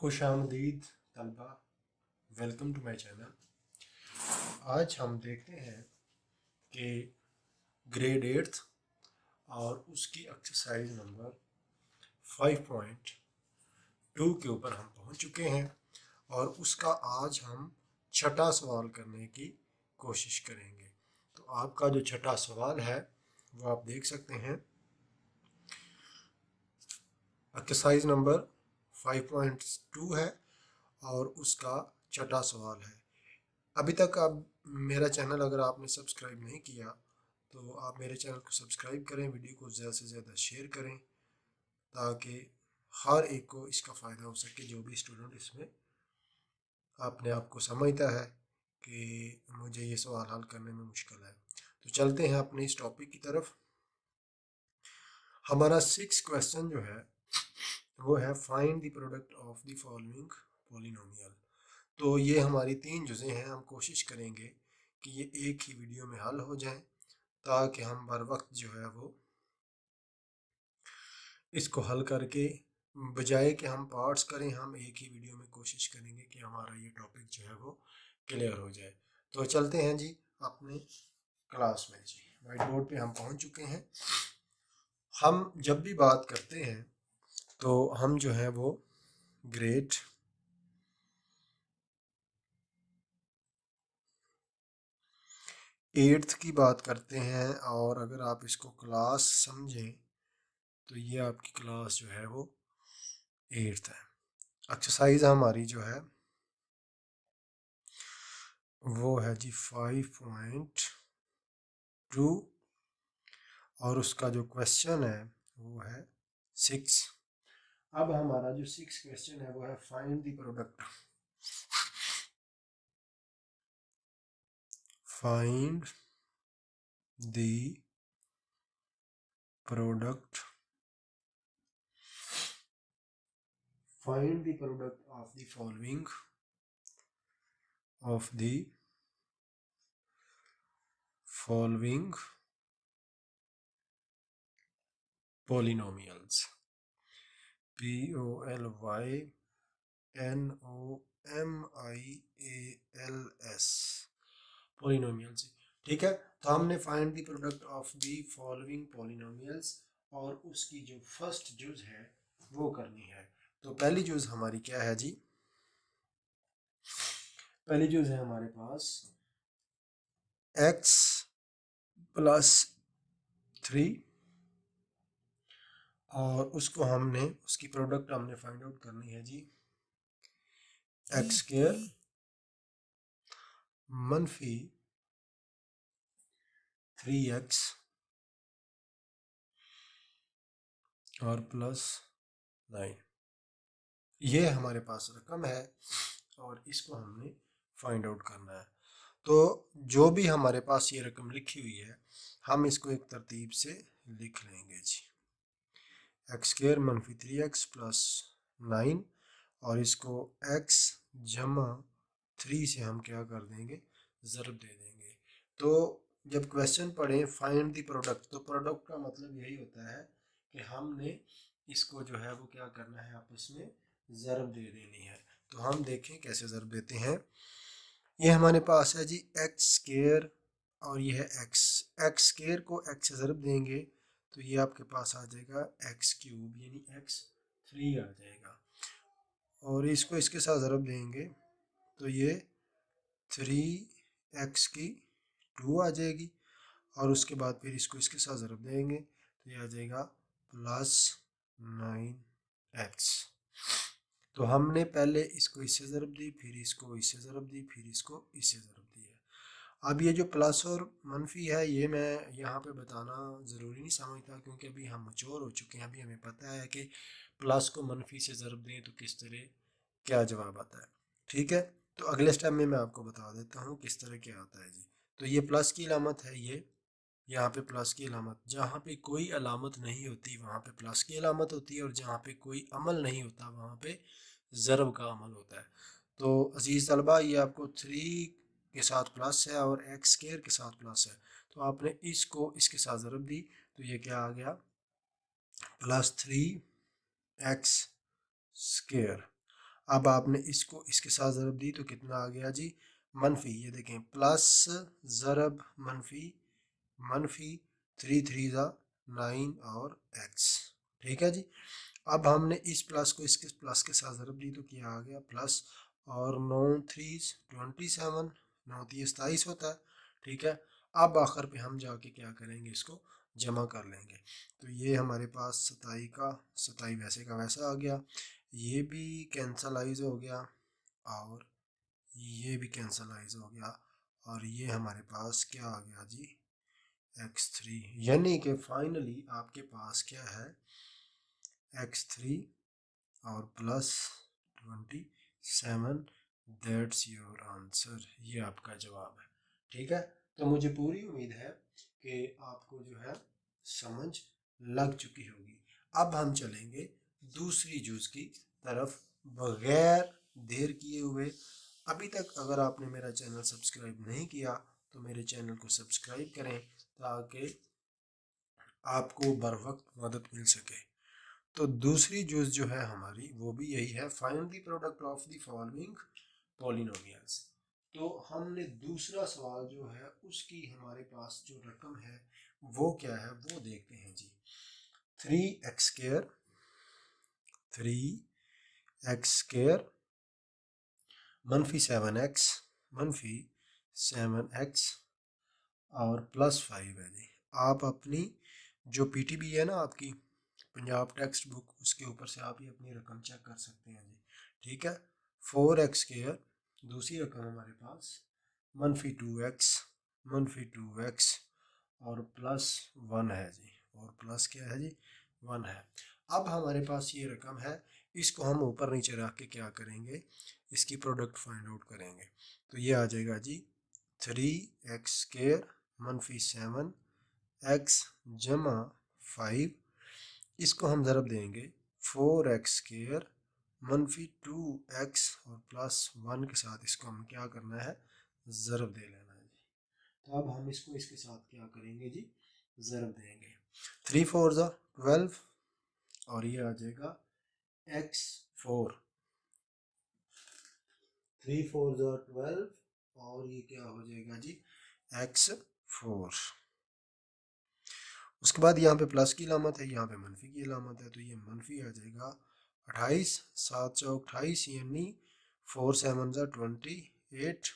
खुश आमदीद तलबा, वेलकम टू माई चैनल। आज हम देखते हैं कि ग्रेड एट्थ और उसकी एक्सरसाइज नंबर 5.2 के ऊपर हम पहुंच चुके हैं और उसका आज हम छठा सवाल करने की कोशिश करेंगे। तो आपका जो छठा सवाल है वो आप देख सकते हैं, एक्सरसाइज नंबर 5.2 है और उसका छठा सवाल है। अभी तक आप मेरा चैनल अगर आपने सब्सक्राइब नहीं किया तो आप मेरे चैनल को सब्सक्राइब करें, वीडियो को ज़्यादा से ज़्यादा शेयर करें ताकि हर एक को इसका फ़ायदा हो सके। जो भी स्टूडेंट इसमें अपने आप को समझता है कि मुझे ये सवाल हल करने में मुश्किल है। तो चलते हैं अपने इस टॉपिक की तरफ। हमारा 6 क्वेश्चन जो है वो है find the product of the following polynomial. तो ये हमारी 3 जुज़े हैं। हम कोशिश करेंगे कि ये एक ही वीडियो में हल हो जाएं ताकि हम बर वक्त जो है वो इसको हल करके, बजाय कि हम पार्ट्स करें, हम एक ही वीडियो में कोशिश करेंगे कि हमारा ये टॉपिक जो है वो क्लियर हो जाए। तो चलते हैं जी अपने क्लास में। जी वाइट बोर्ड पे हम पहुंच चुके हैं। हम जब भी बात करते हैं तो हम जो है वो ग्रेड एट्थ की बात करते हैं और अगर आप इसको क्लास समझें तो ये आपकी क्लास जो है वो एट्थ है। एक्सरसाइज हमारी जो है वो है जी 5.2 और उसका जो क्वेश्चन है वो है 6। अब हमारा जो 6 क्वेश्चन है वो है find the product, find the product, find the product of the following of the following polynomials, polynomials, polynomials। ठीक है, तो हमने find the product of the following polynomials और उसकी जो फर्स्ट जुज है वो करनी है। तो पहली जुज हमारी क्या है जी? पहली जुज है हमारे पास x प्लस 3 और उसको हमने, उसकी प्रोडक्ट हमने फाइंड आउट करनी है जी एक्स स्क्वायर मनफी 3x और प्लस 9। ये हमारे पास रकम है और इसको हमने फाइंड आउट करना है। तो जो भी हमारे पास ये रकम लिखी हुई है हम इसको एक तरतीब से लिख लेंगे जी। एक्स स्क्वायर मनफी 3x प्लस 9 और इसको x जमा 3 से हम क्या कर देंगे, ज़रब दे देंगे। तो जब क्वेश्चन पढ़ें फाइंड द प्रोडक्ट, तो प्रोडक्ट का मतलब यही होता है कि हमने इसको जो है वो क्या करना है, आपस में ज़रब दे देनी है। तो हम देखें कैसे ज़रब देते हैं। ये हमारे पास है जी एक्स स्क्वायर और ये है एक्स स्क्वायर को एक्स से ज़रब देंगे तो ये आपके पास आ जाएगा एक्स क्यूब यानी x3 आ जाएगा और इसको इसके साथ ज़रब देंगे तो ये 3x की 2 आ जाएगी और उसके बाद फिर इसको इसके साथ ज़रब देंगे तो ये आ जाएगा प्लस 9x। तो हमने पहले इसको इससे ज़रब दी, फिर इसको इससे ज़रब दी, फिर इसको इससे ज़रब दी है। अब ये जो प्लस और मनफी है ये मैं यहाँ पे बताना ज़रूरी नहीं समझता क्योंकि अभी हम मैच्योर हो चुके हैं। अभी हमें पता है कि प्लस को मनफी से ज़रब दें तो किस तरह क्या जवाब आता है। ठीक है, तो अगले स्टेप में मैं आपको बता देता हूँ किस तरह क्या आता है जी। तो ये प्लस की अलामत है, ये यहाँ पे प्लस की अलामत, जहाँ पे कोई अलामत नहीं होती वहाँ पे प्लस की अलामत होती है और जहाँ पे कोई अमल नहीं होता वहाँ पे ज़रब का अमल होता है। तो अजीज़ तलबा ये आपको 3 के साथ प्लस है और एक्स स्क्वायर के साथ प्लस है तो आपने इसको इसके साथ ज़रब दी तो ये क्या आ गया, प्लस 3x स्क्वायर। अब आपने इसको इसके साथ ज़रब दी तो कितना आ गया जी, मनफी, ये देखें प्लस ज़रब मनफी, मनफी 3 3 9 और x, ठीक है जी। अब हमने इस प्लस को इसके प्लस के साथ ज़रब दी तो क्या आ गया प्लस, और 9 3 27, 9 3 27 होता है, ठीक है। अब आखिर पे हम जाके क्या करेंगे, इसको जमा कर लेंगे। तो ये हमारे पास 27 का 27 वैसे का वैसा आ गया, ये भी कैंसलाइज हो गया और ये भी कैंसलाइज हो गया, और ये हमारे पास क्या आ गया जी, x3, यानी कि फाइनली आपके पास क्या है x3 और प्लस 27, दैट्स योर आंसर, ये आपका जवाब है, ठीक है। तो मुझे पूरी उम्मीद है कि आपको जो है समझ लग चुकी होगी। अब हम चलेंगे दूसरी जूस की तरफ बगैर देर किए हुए। अभी तक अगर आपने मेरा चैनल सब्सक्राइब नहीं किया तो मेरे चैनल को सब्सक्राइब करें ताकि आपको बर वक्त मदद मिल सके। तो दूसरी जूस जो है हमारी वो भी यही है, find the product of the following polynomials. तो हमने दूसरा सवाल जो है उसकी हमारे पास जो रकम है वो क्या है वो देखते हैं जी। 3x² 3x² मनफी 7x मनफी 7x और प्लस 5 है जी। आप अपनी जो पीटीबी है ना आपकी पंजाब टेक्स्ट बुक, उसके ऊपर से आप ये अपनी रकम चेक कर सकते हैं जी, ठीक है। 4x² दूसरी रकम हमारे पास मनफी 2x मनफी 2x और प्लस 1 है जी, और प्लस क्या है जी 1 है। अब हमारे पास ये रकम है, इसको हम ऊपर नीचे रख के क्या करेंगे, इसकी प्रोडक्ट फाइंड आउट करेंगे। तो ये आ जाएगा जी 3x² मनफी 7x जमा 5, इसको हम ज़रब देंगे 4x² मनफी 2x और प्लस 1 के साथ, इसको हम क्या करना है ज़रब दे लेना है जी। तो अब हम इसको इसके साथ क्या करेंगे जी, ज़रब देंगे। 3 4 12 और ये आ जाएगा x4, 3 4 12 और ये क्या हो जाएगा जी x4। उसके बाद यहाँ पे प्लस की अलामत है, यहाँ पे मनफी की अलामत है, तो ये मनफी आ जाएगा 28, 7 चौक 28 यानी 4 7 28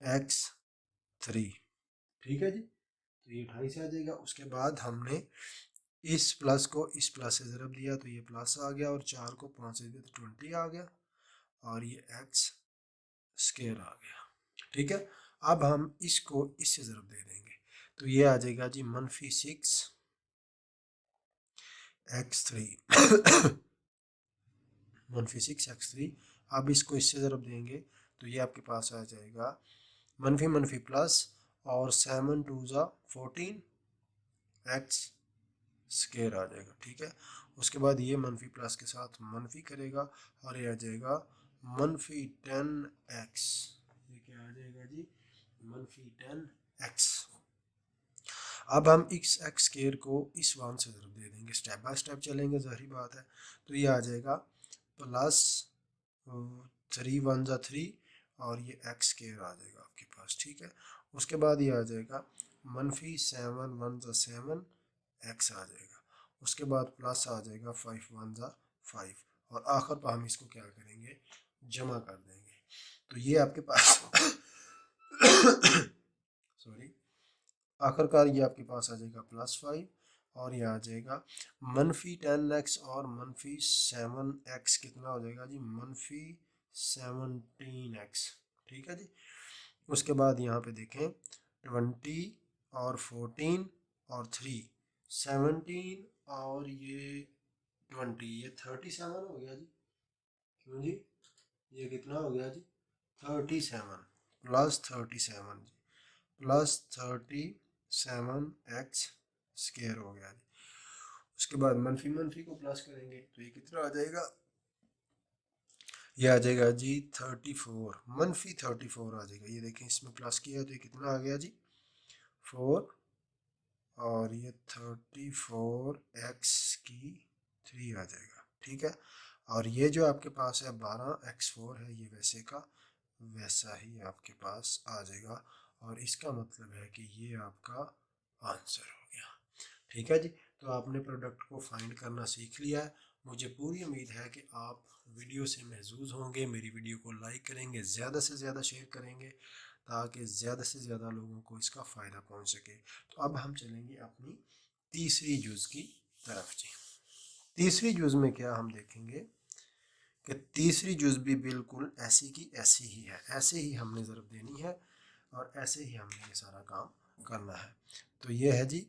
x3, ठीक है जी। तो ये 28 आ जाएगा। उसके बाद हमने इस प्लस को इस प्लस से ज़रब दिया तो ये प्लस आ गया, और 4 को 5 से दिया तो 20 आ गया, और ये x² आ गया, ठीक है। अब हम इसको इससे ज़रब दे देंगे तो ये आ जाएगा जी मनफी 6 x3 मनफी 6 x3। अब इसको इससे ज़रब देंगे तो ये आपके पास आ जाएगा मनफी मनफी प्लस और 7 2 14 x² आ जाएगा, ठीक है। उसके बाद ये मनफी प्लस के साथ मनफी करेगा और ये आ जाएगा मनफी 10x, ये क्या आ जाएगा जी मनफी 10x। अब हम इस x² को इस 1 से ज़रब दे देंगे, स्टेप बाय स्टेप चलेंगे, ज़ाहिर बात है। तो ये आ जाएगा प्लस 3 1 3 और ये x² आ जाएगा आपके पास, ठीक है। उसके बाद ये आ जाएगा मनफी 7 1 7 x आ जाएगा। उसके बाद प्लस आ जाएगा 5 1 5 और आखिर पर हम इसको क्या करेंगे जमा कर देंगे। तो ये आपके पास सॉरी, आखिरकार ये आपके पास आ जाएगा +5 और ये आ जाएगा मनफी 10x और मनफी 7x कितना हो जाएगा जी मनफी 17x, ठीक है जी। उसके बाद यहाँ पे देखें 20 और 14 और 3 17 और ये 20, ये 37 हो गया जी, क्यों जी ये कितना हो गया जी 37 प्लस 37 जी प्लस 37x² हो गया जी। उसके बाद मनफी मनफी को प्लस करेंगे तो ये कितना आ जाएगा, ये आ जाएगा जी 34 मनफी 34 आ जाएगा। ये देखें इसमें प्लस किया तो ये कितना आ गया जी 4 और ये 34x की 3 आ जाएगा, ठीक है। और ये जो आपके पास है 12x4 है, ये वैसे का वैसा ही आपके पास आ जाएगा, और इसका मतलब है कि ये आपका आंसर हो गया। ठीक है जी, तो आपने प्रोडक्ट को फाइंड करना सीख लिया है। मुझे पूरी उम्मीद है कि आप वीडियो से महजूज होंगे, मेरी वीडियो को लाइक करेंगे, ज़्यादा से ज़्यादा शेयर करेंगे, ताकि ज़्यादा से ज़्यादा लोगों को इसका फ़ायदा पहुंच सके। तो अब हम चलेंगे अपनी तीसरी जुज़ की तरफ जी। तीसरी जुज़ में क्या हम देखेंगे कि तीसरी जुज़ भी बिल्कुल ऐसी की ऐसी ही है, ऐसे ही हमने ज़रब देनी है और ऐसे ही हमने ये सारा काम करना है। तो ये है जी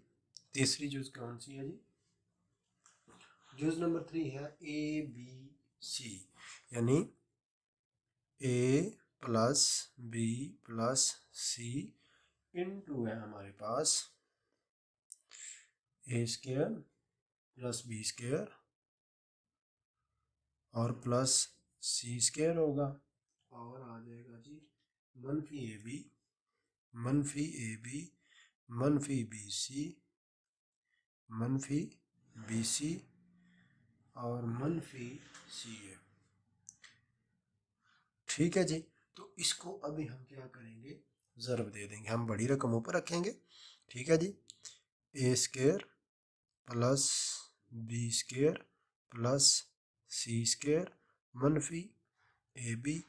तीसरी जुज़, कौन सी है जी? जुज़ नंबर 3 है ABC, यानी A plus B plus C into है हमारे पास A square plus B square और प्लस C स्क्वायर होगा, और आ जाएगा जी मनफी AB मनफी BC मनफी BC और मनफी CA। ठीक है जी, तो इसको अभी हम क्या करेंगे, ज़रब दे देंगे, हम बड़ी रकमों पर रखेंगे। ठीक है जी, A square plus B square plus C square मनफी AB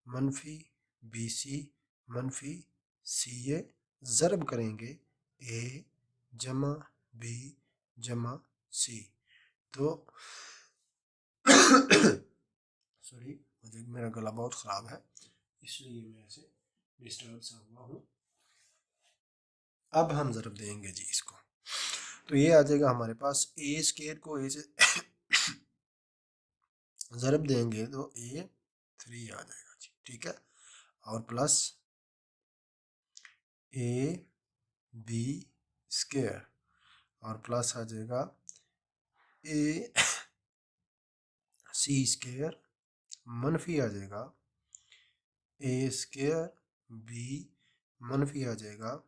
मनफी BC मनफी CA, ज़रब करेंगे A जमा B जमा C। तो सॉरी, मुझे मेरा गला बहुत ख़राब है, इसलिए मैं ऐसे डिस्टर्ब सा हुआ हूँ। अब हम ज़रब देंगे जी इसको, तो ये आ जाएगा हमारे पास A स्क्वायर को A से ज़रब देंगे तो A3 आ जाएगा जी। ठीक है, और प्लस AB स्क्वायर और प्लस आ जाएगा AC स्क्वायर मनफी आ जाएगा A स्क्वायर B मनफी आ जाएगा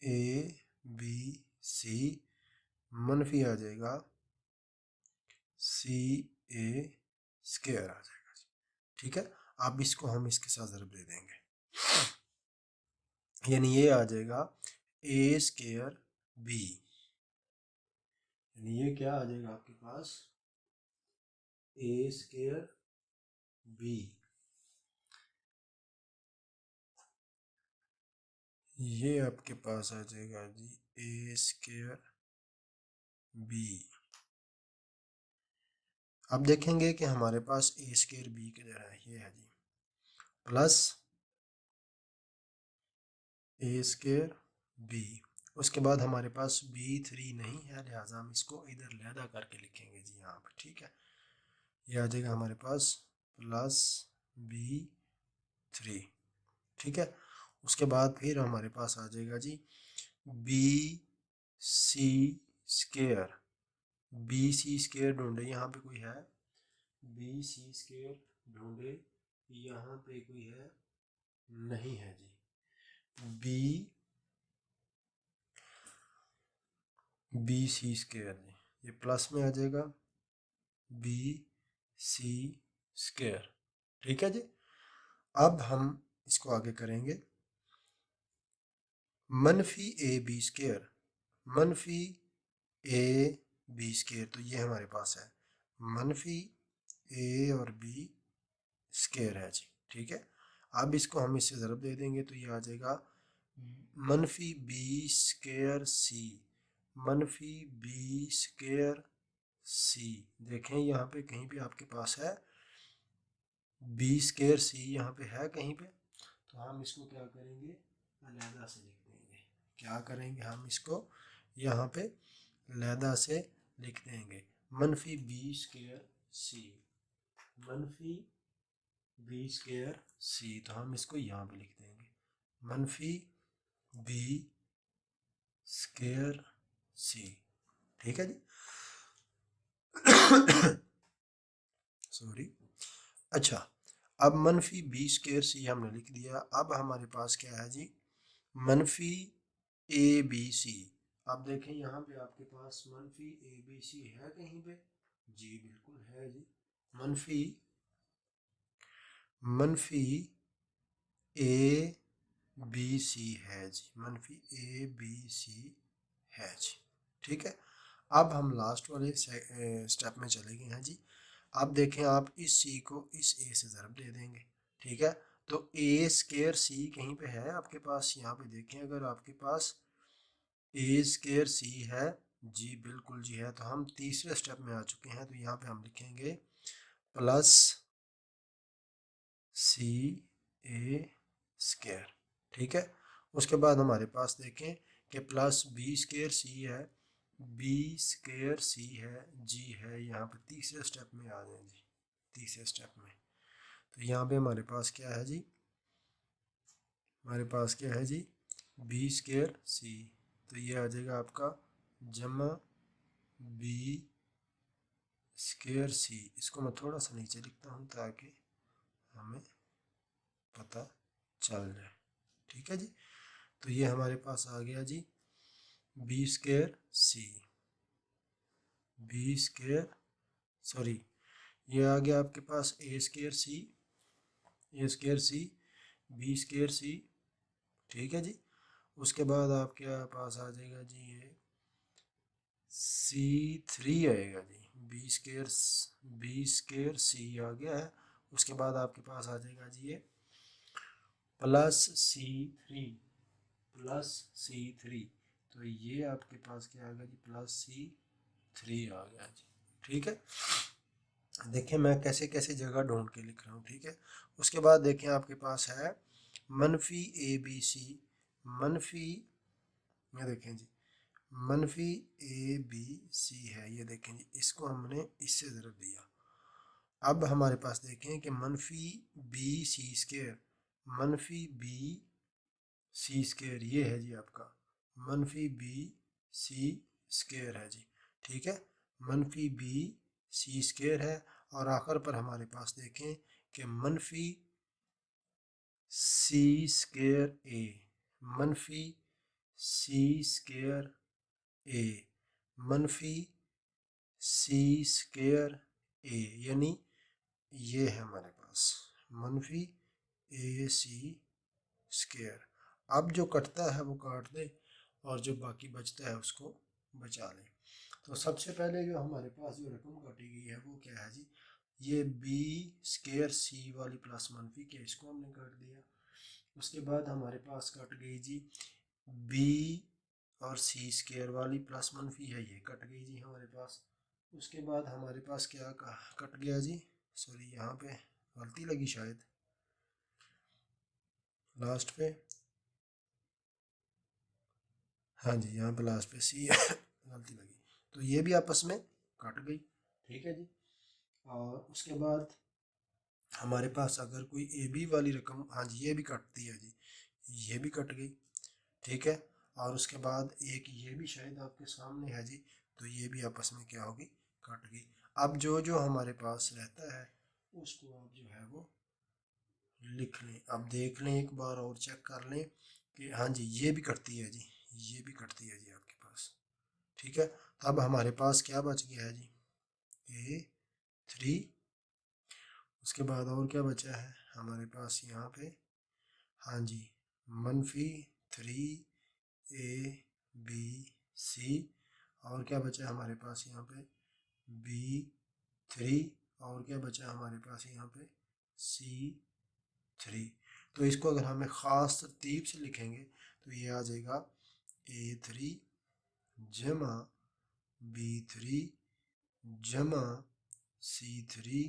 ABC मनफी आ जाएगा CA स्क्वायर आ जाएगा जी। ठीक है, अब इसको हम इसके साथ ज़रब दे देंगे, यानी ये आ जाएगा A स्क्वायर B, यानी ये क्या आ जाएगा आपके पास A स्क्वायर B, ये आपके पास आ जाएगा जी A स्क्वायर B। अब देखेंगे कि हमारे पास A स्क्वायर B किधर है, ये है जी प्लस A स्क्वायर B। उसके बाद हमारे पास B3 नहीं है, लिहाजा हम इसको इधर लहदा करके लिखेंगे जी यहाँ पर। ठीक है, ये आ जाएगा हमारे पास प्लस B3। ठीक है, उसके बाद फिर हमारे पास आ जाएगा जी BC स्क्वायर। BC स्क्वायर ढूंढे, यहाँ पे कोई है? BC स्क्वायर ढूंढे, यहाँ पे कोई है? नहीं है जी। BC स्क्वायर जी, ये प्लस में आ जाएगा BC स्क्वायर। ठीक है जी, अब हम इसको आगे करेंगे मनफी AB स्क्वायर मनफी AB स्क्वायर, तो ये हमारे पास है मनफी A और B स्क्वायर है जी। ठीक है, अब इसको हम इससे ज़रब दे देंगे तो ये आ जाएगा मनफी B स्क्वायर C मनफी B स्क्वायर C। देखें यहाँ पे कहीं पे आपके पास है B स्क्वायर C, यहाँ पे है कहीं पे, तो हम इसको क्या करेंगे, अलहदा से लिख देंगे। क्या करेंगे, हम इसको यहाँ पे अलहदा से लिख देंगे मनफी B स्क्वायर C मनफी B स्क्वायर C, तो हम इसको यहाँ पे लिख देंगे मनफी B स्क्वायर C। ठीक है जी सॉरी। अच्छा, अब मनफी B स्क्वायर C हमने लिख दिया, अब हमारे पास क्या है जी मनफी ABC। आप देखें यहाँ पे आपके पास मनफी ABC है कहीं पे, जी बिल्कुल है जी। मनफी मनफी ए बी सी है जी, मनफी ए बी सी है जी। ठीक है, अब हम लास्ट वाले स्टेप में चले गए हैं जी। अब देखें, आप इस सी को इस ए से ज़रब दे देंगे। ठीक है, तो ए स्केयर सी कहीं पे है आपके पास, यहाँ पे देखें अगर आपके पास ए स्केयर सी है, जी बिल्कुल जी है, तो हम तीसरे स्टेप में आ चुके हैं। तो यहाँ पे हम लिखेंगे प्लस सी ए स्केयर। ठीक है, उसके बाद हमारे पास देखें कि प्लस बी स्केयर सी है, बी स्केयर सी है, जी है। यहाँ पे तीसरे स्टेप में आ जाए जी, तीसरे स्टेप में। तो यहाँ पे हमारे पास क्या है जी, हमारे पास क्या है जी, बी स्केयर सी। तो ये आ जाएगा आपका जमा बी स्केयर सी। इसको मैं थोड़ा सा नीचे लिखता हूँ ताकि हमें पता चल जाए। ठीक है जी, तो ये हमारे पास आ गया जी बी स्केयर सी, बी स्केयर सॉरी, ये आ गया आपके पास ए स्केयर सी, ए स्केयर सी, बी स्केयर सी। ठीक है जी, उसके बाद आपके पास आ जाएगा जी ये सी थ्री आएगा जी, बी स्केयर सी आ गया है। उसके बाद आपके पास आ जाएगा जी ये plus C three, plus C three. तो ये आपके पास क्या आ गया जी, प्लस सी थ्री आ गया जी। ठीक है, देखें मैं कैसे कैसे जगह ढूंढ के लिख रहा हूँ। ठीक है, उसके बाद देखें आपके पास है मनफी ए बी सी, मनफी, ये देखें जी मनफी ए बी सी है, ये देखें जी, इसको हमने इससे ज़रब दिया। अब हमारे पास देखें कि मनफी बी सी स्केयर, मनफी बी सी स्केयर ये है जी आपका मनफी बी सी स्केयर है जी। ठीक है, मनफी बी सी स्केयर है। और आखिर पर हमारे पास देखें कि मनफी सी स्केयर ए, मनफी सी स्केयर ए, मनफी सी स्केयर ए, यानी ये है हमारे पास मनफी ए सी स्केयर। अब जो कटता है वो काट दे और जो बाकी बचता है उसको बचा लें। तो सबसे पहले जो हमारे पास जो रकम काटी गई है वो क्या है जी, ये बी स्केयर सी वाली प्लस मनफी के, इसको हमने काट दिया। उसके बाद हमारे पास कट गई जी बी और सी स्केयर वाली प्लस मनफी है, ये कट गई जी हमारे पास। उसके बाद हमारे पास क्या कट गया जी, सॉरी यहाँ पे गलती लगी शायद लास्ट पे, हाँ जी यहाँ पे लास्ट पे सी गलती लगी, तो ये भी आपस में कट गई। ठीक है जी, और उसके बाद हमारे पास अगर कोई ए बी वाली रकम, हाँ जी ये भी कटती है जी, ये भी कट गई। ठीक है, और उसके बाद एक ये भी शायद आपके सामने है जी, तो ये भी आपस में क्या होगी, कट गई। अब जो जो हमारे पास रहता है उसको आप जो है वो लिख लें। अब देख लें एक बार और चेक कर लें कि हाँ जी ये भी कटती है जी, ये भी कटती है जी आपके पास। ठीक है, तो अब हमारे पास क्या बच गया है जी, ए थ्री। उसके बाद और क्या बचा है हमारे पास यहाँ पे, हाँ जी मनफी थ्री ए बी सी। और क्या बचा है हमारे पास यहाँ पे, बी थ्री। और क्या बचा है हमारे पास यहाँ पे, सी थ्री। तो इसको अगर हमें ख़ास तरतीब से लिखेंगे तो ये आ जाएगा ए थ्री जमा बी थ्री जमा सी थ्री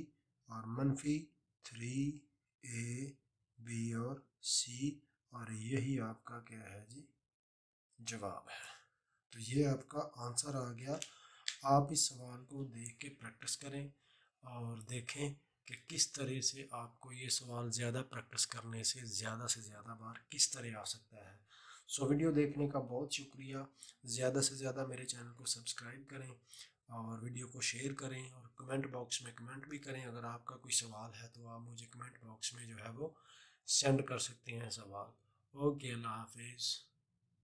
और मनफी थ्री ए बी और सी। और यही आपका क्या है जी, जवाब है। तो ये आपका आंसर आ गया। आप इस सवाल को देख के प्रैक्टिस करें और देखें कि किस तरह से आपको ये सवाल ज़्यादा प्रैक्टिस करने से ज़्यादा बार किस तरह आ सकता है। सो वीडियो देखने का बहुत शुक्रिया। ज़्यादा से ज़्यादा मेरे चैनल को सब्सक्राइब करें और वीडियो को शेयर करें और कमेंट बॉक्स में कमेंट भी करें। अगर आपका कोई सवाल है तो आप मुझे कमेंट बॉक्स में जो है वो सेंड कर सकते हैं सवाल। ओके, अल्लाह हाफिज़।